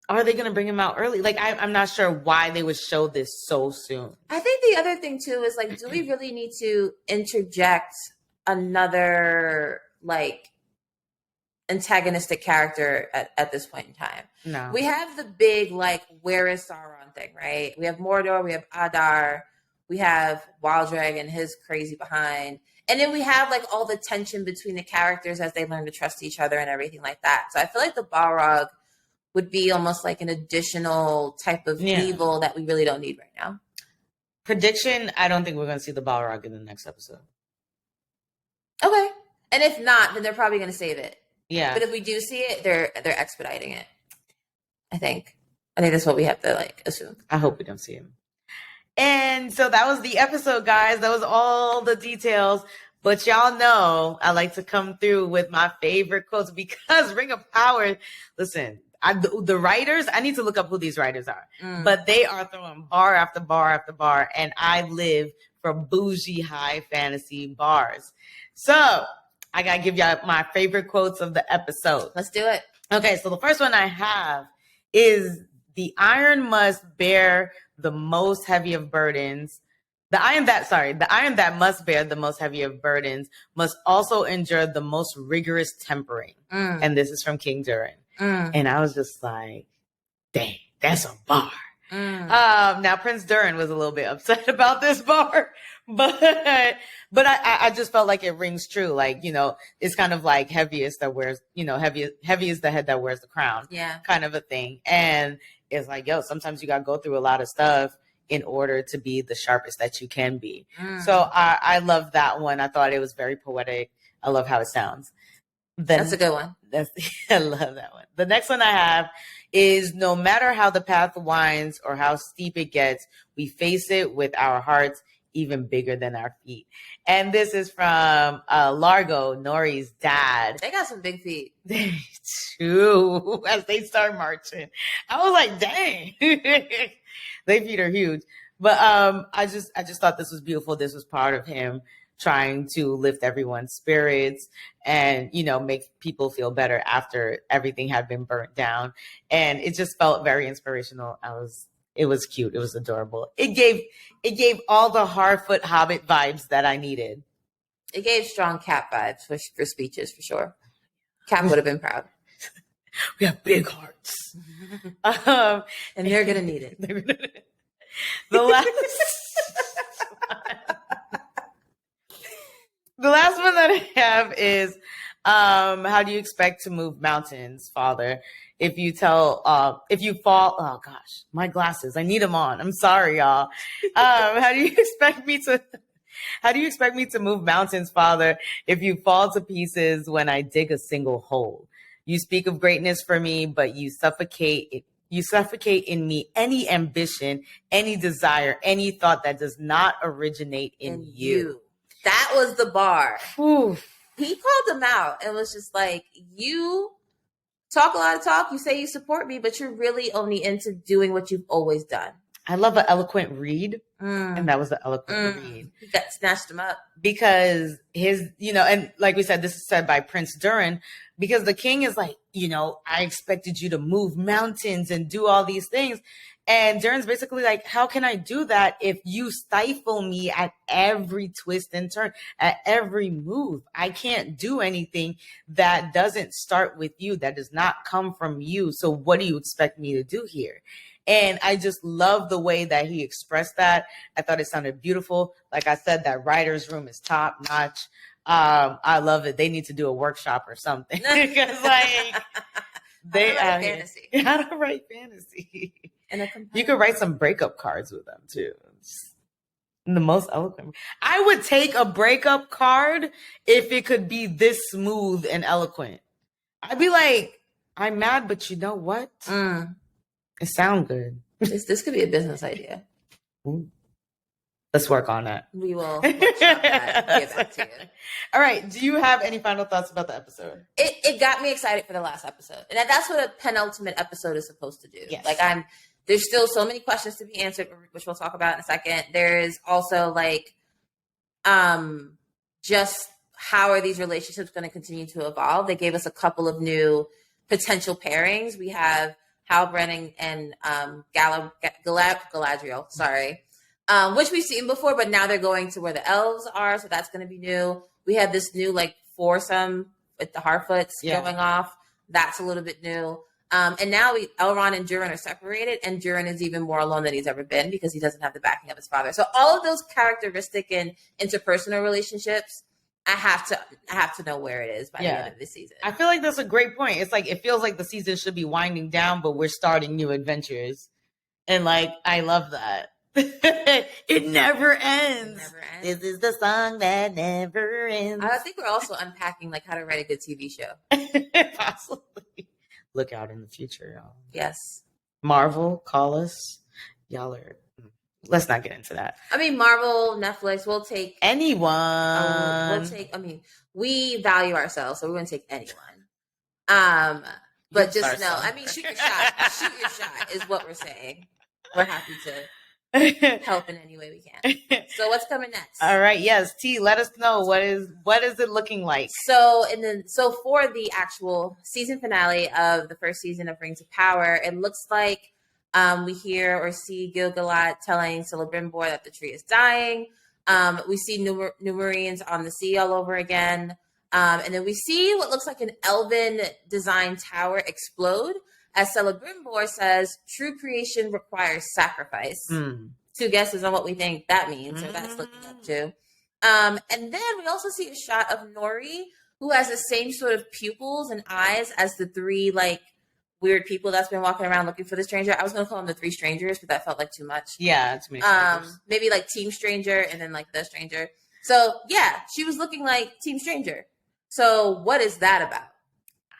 are they going to bring him out early? Like, I'm not sure why they would show this so soon. I think the other thing too is like, do we really need to interject another like antagonistic character at this point in time? No. We have the big like, where is Sauron thing, right? We have Mordor, we have Adar, we have Wilddrag and his crazy behind. And then we have like all the tension between the characters as they learn to trust each other and everything like that. So I feel like the Balrog would be almost like an additional type of evil that we really don't need right now. Prediction, I don't think we're going to see the Balrog in the next episode. Okay. And if not, then they're probably going to save it. Yeah. But if we do see it, they're expediting it. I think that's what we have to like assume. I hope we don't see him. And so that was the episode, guys. That was all the details. But y'all know I like to come through with my favorite quotes because Ring of Power, listen, the writers, I need to look up who these writers are. But they are throwing bar after bar after bar. And I live for bougie high fantasy bars. So I got to give y'all my favorite quotes of the episode. Let's do it. Okay, so the first one I have is the iron must bear the most heavy of burdens. The iron that must bear the most heavy of burdens must also endure the most rigorous tempering. And this is from King Durin. And I was just like, dang, that's a bar. Now Prince Durin was a little bit upset about this bar, but I just felt like it rings true. Like, it's kind of like heavy is the head that wears the crown. Yeah. Kind of a thing. And it's like, sometimes you got to go through a lot of stuff in order to be the sharpest that you can be. So I love that one. I thought it was very poetic. I love how it sounds. That's a good one. I love that one. The next one I have is, no matter how the path winds or how steep it gets, we face it with our hearts even bigger than our feet. And this is from Largo, Nori's dad. They got some big feet. They do, as they start marching. I was like, dang. Their feet are huge. But I just thought this was beautiful. This was part of him trying to lift everyone's spirits and, make people feel better after everything had been burnt down. And it just felt very inspirational. It was cute. It was adorable. It gave all the Harfoot Hobbit vibes that I needed. It gave strong Cap vibes for speeches, for sure. Cap would have been proud. We have big hearts. And they're going to need it. The last one that I have is, how do you expect to move mountains, Father? If you fall, oh gosh, my glasses, I need them on. I'm sorry, y'all. How do you expect me to move mountains, Father, if you fall to pieces when I dig a single hole? You speak of greatness for me, but you suffocate in me any ambition, any desire, any thought that does not originate in you. That was the bar. Whew. He called him out and was just like, you talk a lot of talk. You say you support me, but you're really only into doing what you've always done. I love an eloquent read. And that was the eloquent read. He got snatched him up. Because his, and like we said, this is said by Prince Durin, because the king is like, I expected you to move mountains and do all these things. And Durin's basically like, how can I do that if you stifle me at every twist and turn, at every move? I can't do anything that doesn't start with you, that does not come from you. So what do you expect me to do here? And I just love the way that he expressed that. I thought it sounded beautiful. Like I said, that writer's room is top notch. I love it. They need to do a workshop or something. Because they how to write fantasy. How to write fantasy. And you could write some breakup cards with them too. It's the most eloquent. I would take a breakup card if it could be this smooth and eloquent. I'd be like, I'm mad, but you know what? It sounds good. This could be a business idea. Ooh. Let's work on it. We will workshop that and get back to you. All right. Do you have any final thoughts about the episode? It got me excited for the last episode. And that's what a penultimate episode is supposed to do. Yes. Like there's still so many questions to be answered, which we'll talk about in a second. There is also just how are these relationships going to continue to evolve? They gave us a couple of new potential pairings. We have Halbrand and Galadriel, which we've seen before, but now they're going to where the elves are, so that's going to be new. We have this new foursome with the Harfoots going off. That's a little bit new. And now Elrond and Durin are separated, and Durin is even more alone than he's ever been because he doesn't have the backing of his father. So all of those characteristic and interpersonal relationships, I have to know where it is by the end of this season. I feel like that's a great point. It's like, it feels like the season should be winding down, but we're starting new adventures. And I love that. It never ends. This is the song that never ends. I think we're also unpacking how to write a good TV show. Possibly. Look out in the future, y'all. Yes. Marvel, call us. Y'all are... Let's not get into that. I mean, Marvel, Netflix, we'll take anyone. We value ourselves, so we're going to take anyone. But just know, shoot your shot. Shoot your shot is what we're saying. We're happy to help in any way we can. So what's coming next? All right. Yes. T, let us know what is it looking like? So for the actual season finale of the first season of Rings of Power, it looks like we hear or see Gil-galad telling Celebrimbor that the tree is dying. We see Numerians on the sea all over again. And then we see what looks like an elven design tower explode as Celebrimbor says, true creation requires sacrifice. Two guesses on what we think that means, or that's looking up to. And then we also see a shot of Nori, who has the same sort of pupils and eyes as the three weird people that's been walking around looking for the stranger. I was going to call them the three strangers, but that felt like too much. Yeah, too many strangers. Maybe Team Stranger and then the stranger. So yeah, she was looking like Team Stranger. So what is that about?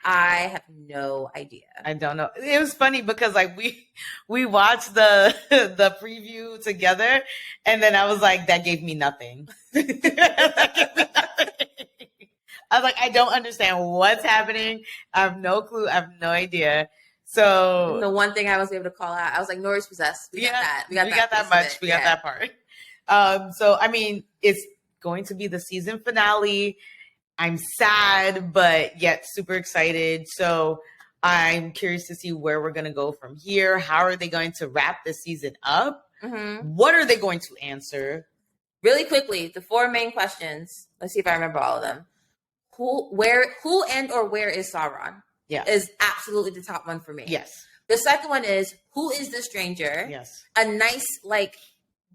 I have no idea. I don't know. It was funny because we watched the preview together, and then I was like, that gave me nothing. I was like, I don't understand what's happening. I have no clue. I have no idea. So the one thing I was able to call out, I was like, Nori's possessed. We got that. We got that much. We got that part. So I mean, it's going to be the season finale. I'm sad, but yet super excited. So I'm curious to see where we're going to go from here. How are they going to wrap this season up? What are they going to answer? Really quickly, the four main questions. Let's see if I remember all of them. Who and or where is Sauron? Yeah. Is absolutely the top one for me. Yes. The second one is, who is the stranger? Yes. A nice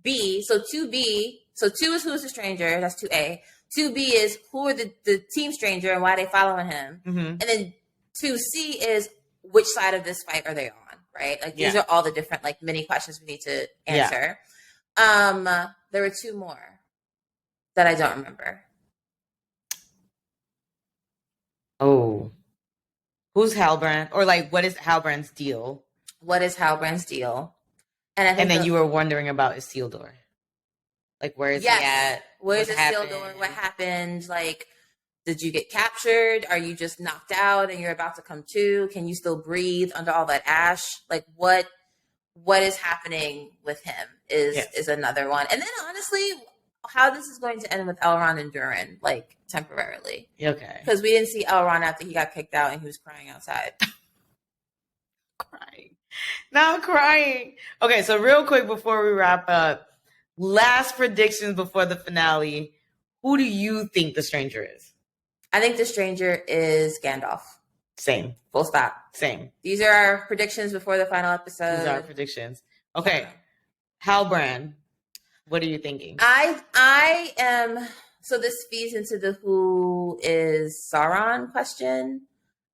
B. So 2B. So 2 is who is the stranger. That's 2A. 2B is who are the team stranger and why are they following him. And then 2C is which side of this fight are they on, right? These are all the different mini questions we need to answer. There were two more that I don't remember. Oh. Who's Halbrand? Or what is Halbrand's deal? What is Halbrand's deal? And then you were wondering about Isildur. Where is he at? Where's Isildur? What happened? Did you get captured? Are you just knocked out and you're about to come to? Can you still breathe under all that ash? What what is happening with him is another one. And then honestly, how this is going to end with Elrond and Durin, like temporarily. Okay. Because we didn't see Elrond after he got kicked out and he was crying outside. Crying. Now crying. Okay, so real quick before we wrap up, last predictions before the finale. Who do you think the stranger is? I think the stranger is Gandalf. Same. Full stop. Same. These are our predictions before the final episode. These are our predictions. Okay. Halbrand, what are you thinking? I am, so this feeds into the who is Sauron question.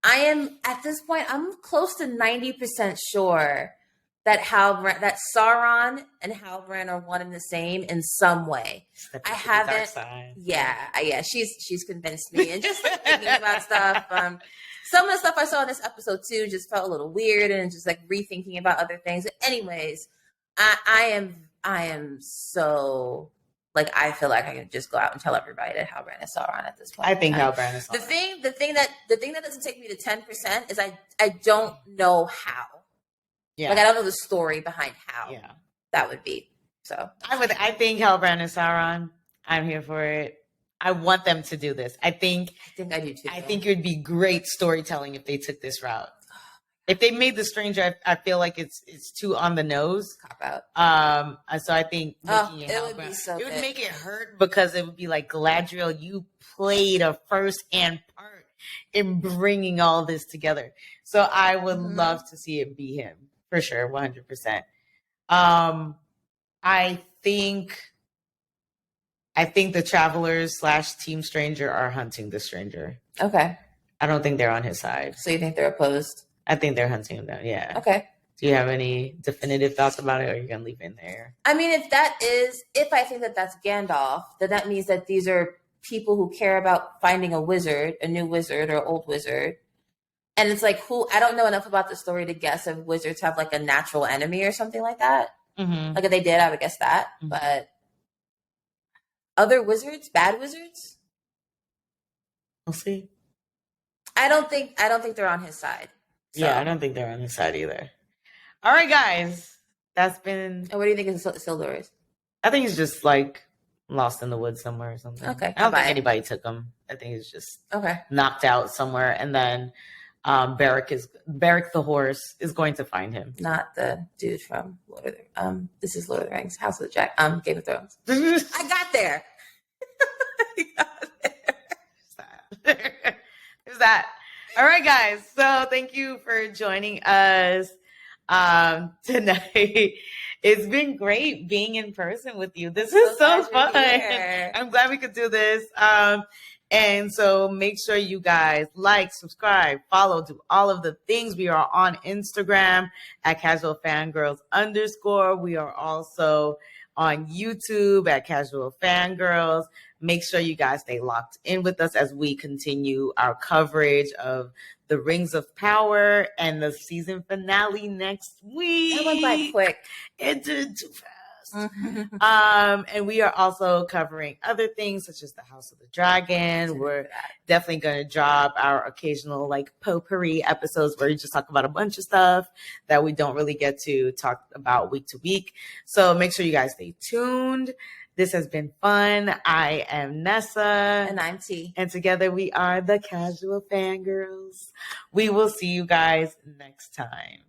I am, at this point, I'm close to 90% sure that Sauron and Halbrand are one and the same in some way. I haven't. Yeah. She's convinced me, and just like, thinking about stuff. Some of the stuff I saw in this episode too just felt a little weird, and just like rethinking about other things. Anyways, I am so. Like, I feel like I can just go out and tell everybody that Halbrand is Sauron at this point. I think Halbrand is Sauron. The thing that doesn't take me to 10% is I don't know how. Yeah. Like, I don't know the story behind how that would be. So I think Halbrand is Sauron. I'm here for it. I want them to do this. I think I do too. I think it would be great storytelling if they took this route. If they made the stranger, I feel like it's too on the nose. Cop out. So I think making it would be so it would make it hurt, because it would be like, Galadriel, you played a first-hand part in bringing all this together. So I would love to see it be him for sure, 100%. I think the Travelers / Team Stranger are hunting the stranger. Okay. I don't think they're on his side. So you think they're opposed? I think they're hunting him down. Yeah. Okay. Do you have any definitive thoughts about it, or are you going to leave it in there? I mean, if I think that that's Gandalf, then that means that these are people who care about finding a wizard, a new wizard or old wizard. And it's like, I don't know enough about the story to guess if wizards have like a natural enemy or something like that. Mm-hmm. Like if they did, I would guess that. Mm-hmm. But other wizards, bad wizards? We'll see. I don't think they're on his side. So. Yeah, I don't think they're on his side either. All right, guys. That's been... And what do you think Isildur is? I think he's just like lost in the woods somewhere or something. Okay. I don't think anybody took him. I think he's just knocked out somewhere. And then Beric the horse is going to find him. Not the dude from Lord of the this is Lord of the Rings, House of the Dragon, Game of Thrones. I got there. There's that. All right, guys. So thank you for joining us tonight. It's been great being in person with you. This is so fun. I'm glad we could do this. And so make sure you guys like, subscribe, follow, do all of the things. We are on Instagram at Casual Fangirls _. We are also on YouTube at Casual Fangirls. Make sure you guys stay locked in with us as we continue our coverage of the Rings of Power and the season finale next week. That went by quick. It did too fast. And we are also covering other things such as the House of the Dragon. We're definitely going to drop our occasional like potpourri episodes where we just talk about a bunch of stuff that we don't really get to talk about week to week. So make sure you guys stay tuned. This has been fun. I am Nessa. And I'm T. And together we are the Casual Fangirls. We will see you guys next time.